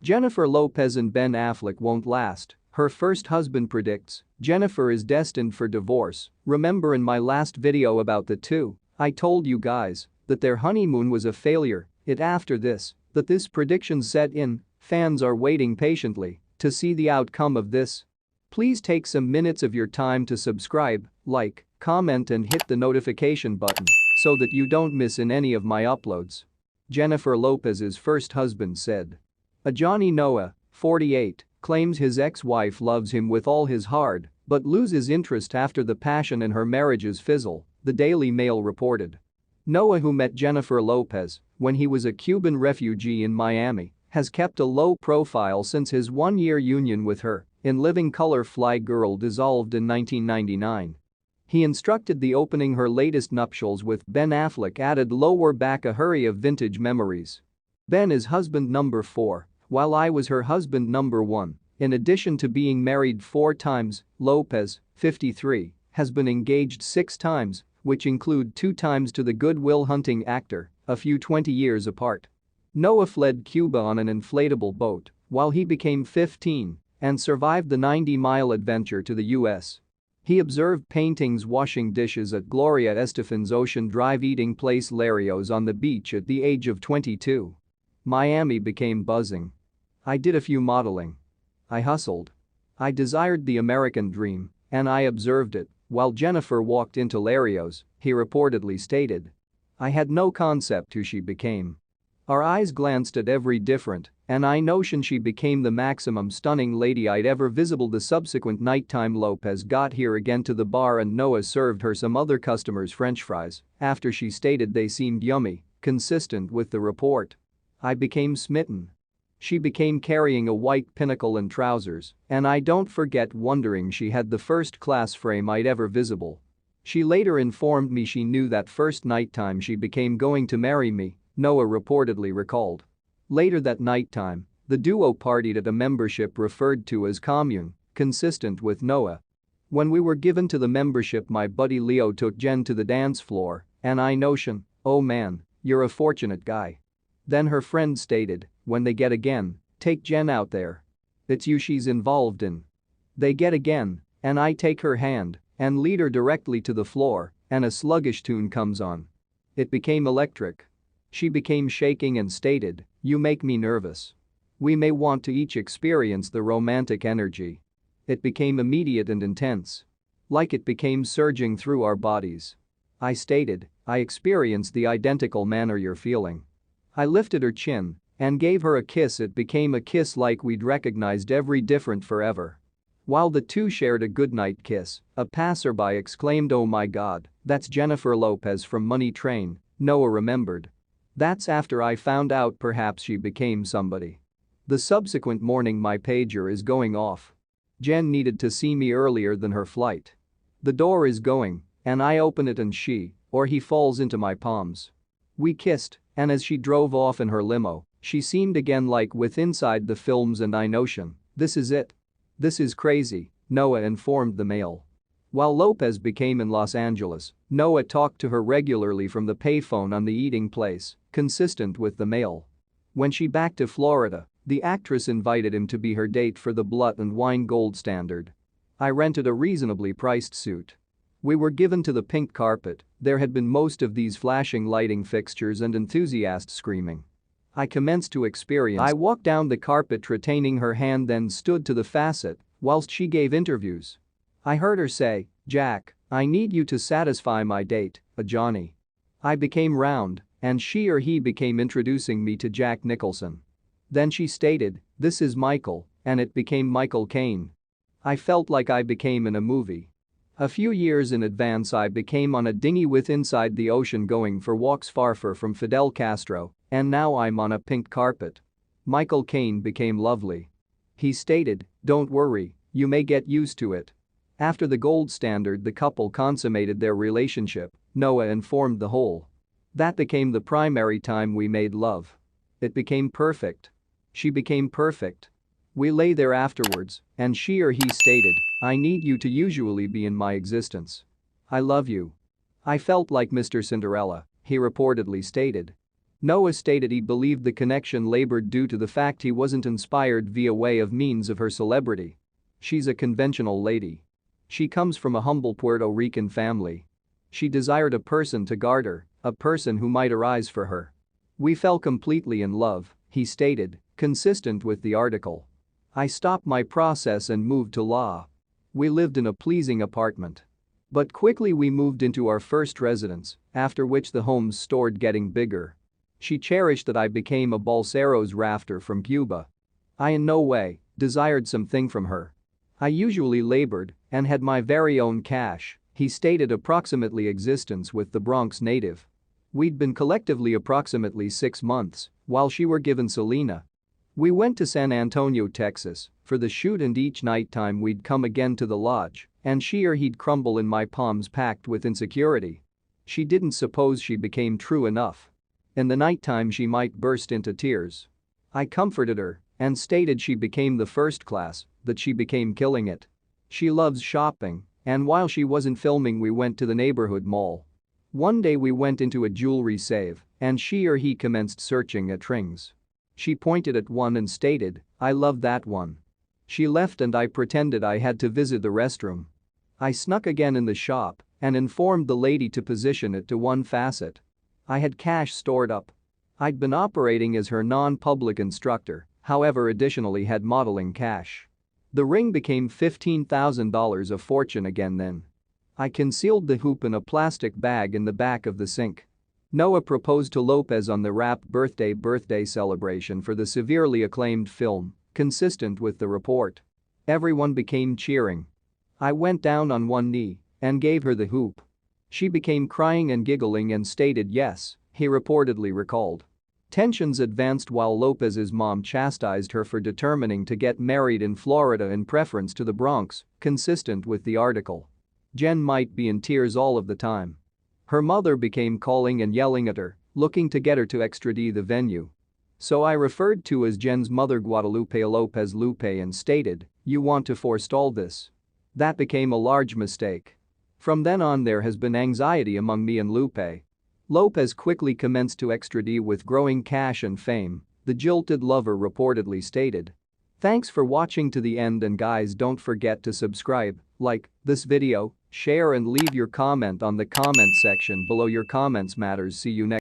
Jennifer Lopez and Ben Affleck won't last, her first husband predicts. Jennifer is destined for divorce. Remember in my last video about the two, I told you guys that their honeymoon was a failure. After this, that this prediction set in, fans are waiting patiently to see the outcome of this. Please take some minutes of your time to subscribe, like, comment and hit the notification button so that you don't miss in any of my uploads. Jennifer Lopez's first husband said. A Johnny Noah, 48, claims his ex-wife loves him with all his heart but loses interest after the passion in her marriages fizzle, the Daily Mail reported. Noah, who met Jennifer Lopez when he was a Cuban refugee in Miami, has kept a low profile since his one-year union with her, in living color Fly Girl dissolved in 1999. He instructed the opening her latest nuptials with Ben Affleck added lower back a hurry of vintage memories. Ben is husband number 4, while I was her husband number 1. In addition to being married 4 times, Lopez, 53, has been engaged 6 times, which include 2 times to the Good Will Hunting actor, a few 20 years apart. Noah fled Cuba on an inflatable boat while he became 15 and survived the 90-mile adventure to the US. He observed paintings washing dishes at Gloria Estefan's Ocean Drive eating place Larios on the beach at the age of 22. Miami became buzzing. I did a few modeling. I hustled. I desired the American dream, and I observed it while Jennifer walked into Larios, he reportedly stated. I had no concept who she became. Our eyes glanced at every different, and I notion she became the maximum stunning lady I'd ever visible. The subsequent nighttime Lopez got here again to the bar and Noah served her some other customers' french fries after she stated they seemed yummy, consistent with the report. I became smitten. She became carrying a white pinnacle and trousers, and I don't forget wondering she had the first-class frame I'd ever visible. She later informed me she knew that first nighttime she became going to marry me, Noah reportedly recalled. Later that nighttime, the duo partied at a membership referred to as commune, consistent with Noah. When we were given to the membership my buddy Leo took Jen to the dance floor, and I notion, oh man, you're a fortunate guy. Then her friend stated, when they get again, take Jen out there. It's you she's involved in. They get again, and I take her hand and lead her directly to the floor, and a sluggish tune comes on. It became electric. She became shaking and stated, you make me nervous. We may want to each experience the romantic energy. It became immediate and intense. Like it became surging through our bodies. I stated, I experienced the identical manner you're feeling. I lifted her chin and gave her a kiss. It became a kiss like we'd recognized every different forever. While the two shared a goodnight kiss, a passerby exclaimed, oh my God, that's Jennifer Lopez from Money Train, Noah remembered. That's after I found out perhaps she became somebody. The subsequent morning my pager is going off. Jen needed to see me earlier than her flight. The door is going, and I open it and he falls into my palms. We kissed, and as she drove off in her limo, she seemed again like with inside the films and I notion, this is it. This is crazy, Noah informed the Mail. While Lopez became in Los Angeles, Noah talked to her regularly from the payphone on the eating place, consistent with the Mail. When she back to Florida, the actress invited him to be her date for the Blood and Wine Gold Standard. I rented a reasonably priced suit. We were given to the pink carpet, there had been most of these flashing lighting fixtures and enthusiasts screaming. I commenced to experience. I walked down the carpet retaining her hand then stood to the facet whilst she gave interviews. I heard her say, Jack, I need you to satisfy my date, a Johnny. I became round and she or he became introducing me to Jack Nicholson. Then she stated, this is Michael, and it became Michael Caine. I felt like I became in a movie. A few years in advance I became on a dinghy with Inside the Ocean going for walks far from Fidel Castro, and now I'm on a pink carpet. Michael Caine became lovely. He stated, don't worry, you may get used to it. After the gold standard the couple consummated their relationship, Noah informed the Whole. That became the primary time we made love. It became perfect. She became perfect. We lay there afterwards, and she or he stated, I need you to usually be in my existence. I love you. I felt like Mr. Cinderella, he reportedly stated. Noah stated he believed the connection labored due to the fact he wasn't inspired via way of means of her celebrity. She's a conventional lady. She comes from a humble Puerto Rican family. She desired a person to guard her, a person who might arise for her. We fell completely in love, he stated, consistent with the article. I stopped my process and moved to law. We lived in a pleasing apartment. But quickly we moved into our first residence, after which the homes started getting bigger. She cherished that I became a Balseros rafter from Cuba. I in no way desired something from her. I usually labored and had my very own cash, he stated approximately existence with the Bronx native. We'd been collectively approximately 6 months while she were given Selena. We went to San Antonio, Texas for the shoot and each nighttime we'd come again to the lodge and she or he'd crumble in my palms packed with insecurity. She didn't suppose she became true enough. In the nighttime she might burst into tears. I comforted her and stated she became the first class, that she became killing it. She loves shopping and while she wasn't filming we went to the neighborhood mall. One day we went into a jewelry safe and she or he commenced searching at rings. She pointed at one and stated, "I love that one." She left and I pretended I had to visit the restroom. I snuck again in the shop and informed the lady to position it to one facet. I had cash stored up. I'd been operating as her non-public instructor, however additionally had modeling cash. The ring became $15,000 a fortune again then. I concealed the hoop in a plastic bag in the back of the sink. Noah proposed to Lopez on the wrapped birthday celebration for the severely acclaimed film, consistent with the report. Everyone became cheering. I went down on one knee and gave her the hoop. She became crying and giggling and stated yes, he reportedly recalled. Tensions advanced while Lopez's mom chastised her for determining to get married in Florida in preference to the Bronx, consistent with the article. Jen might be in tears all of the time. Her mother became calling and yelling at her, looking to get her to extradite the venue. So I referred to as Jen's mother Guadalupe Lopez Lupe and stated, "You want to forestall this." That became a large mistake. From then on there has been anxiety among me and Lupe. Lopez quickly commenced to extradite with growing cash and fame, the jilted lover reportedly stated. Thanks for watching to the end and guys don't forget to subscribe, like this video, share and leave your comment on the comment section below. Your comments matters. See you next